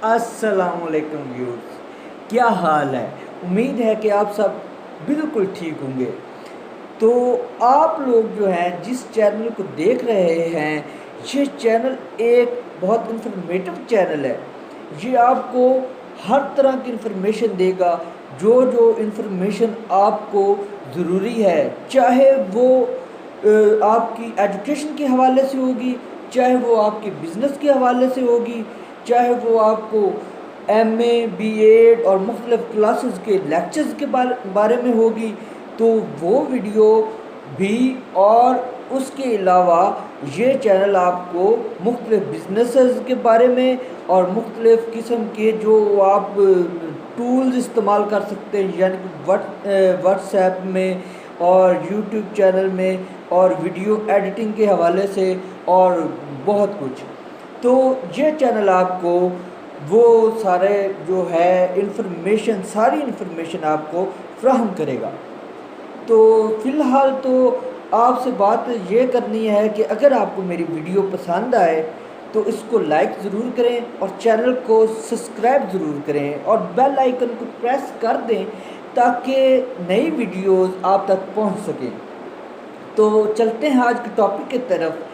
अस्सलाम वालेकुम व्यूअर्स, क्या हाल है। उम्मीद है कि आप सब बिल्कुल ठीक होंगे। तो आप लोग जो हैं जिस चैनल को देख रहे हैं, ये चैनल एक बहुत इन्फॉर्मेटिव चैनल है। ये आपको हर तरह की इन्फॉर्मेशन देगा, जो जो इन्फॉर्मेशन आपको ज़रूरी है, चाहे वो आपकी एजुकेशन के हवाले से होगी, चाहे वो आपके बिज़नेस के हवाले से होगी, चाहे वो आपको MA B.Ed और मुख्तलिफ़ क्लासेस के लेक्चर्स के बारे में होगी, तो वो वीडियो भी। और उसके अलावा ये चैनल आपको मुख्तलिफ़ बिजनेसेस के बारे में और मुख्तलिफ़ किस्म के जो आप टूल्स इस्तेमाल कर सकते हैं, यानी कि व्हाट्सएप में और यूट्यूब चैनल में और वीडियो एडिटिंग के हवाले से और बहुत कुछ। तो ये चैनल आपको वो सारे जो है सारी इन्फॉर्मेशन आपको फ्राहम करेगा। तो फ़िलहाल तो आपसे बात ये करनी है कि अगर आपको मेरी वीडियो पसंद आए तो इसको लाइक ज़रूर करें और चैनल को सब्सक्राइब ज़रूर करें और बेल आइकन को प्रेस कर दें ताकि नई वीडियोस आप तक पहुंच सकें। तो चलते हैं आज के टॉपिक की तरफ।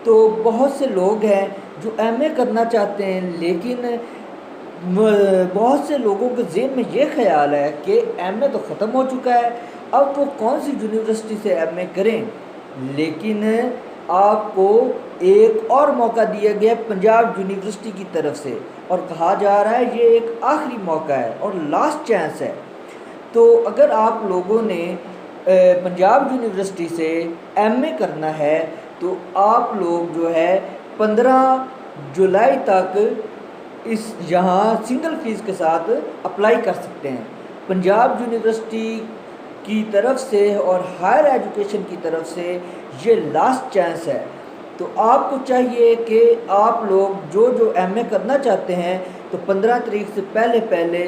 तो बहुत से लोग हैं जो MA करना चाहते हैं, लेकिन बहुत से लोगों के ज़हन में ये ख्याल है कि MA तो ख़त्म हो चुका है, अब वो कौन सी यूनिवर्सिटी से MA करें। लेकिन आपको एक और मौका दिया गया पंजाब यूनिवर्सिटी की तरफ से और कहा जा रहा है ये एक आखिरी मौका है और लास्ट चांस है। तो अगर आप लोगों ने पंजाब यूनिवर्सिटी से MA करना है तो आप लोग जो है 15 जुलाई तक यहाँ सिंगल फ़ीस के साथ अप्लाई कर सकते हैं। पंजाब यूनिवर्सिटी की तरफ से और हायर एजुकेशन की तरफ से ये लास्ट चांस है। तो आपको चाहिए कि आप लोग जो MA करना चाहते हैं तो 15 तारीख से पहले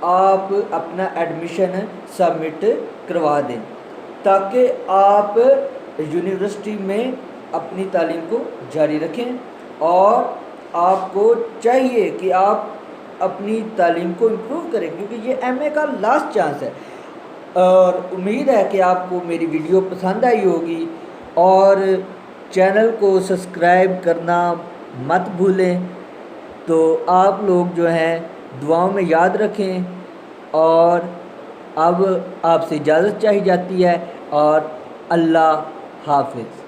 आप अपना एडमिशन सबमिट करवा दें ताकि आप यूनिवर्सिटी में अपनी तालीम को जारी रखें। और आपको चाहिए कि आप अपनी तालीम को इम्प्रूव करें क्योंकि ये MA का लास्ट चांस है। और उम्मीद है कि आपको मेरी वीडियो पसंद आई होगी और चैनल को सब्सक्राइब करना मत भूलें। तो आप लोग जो हैं दुआओं में याद रखें और अब आपसे इजाज़त चाही जाती है और अल्लाह हाफ़िज़।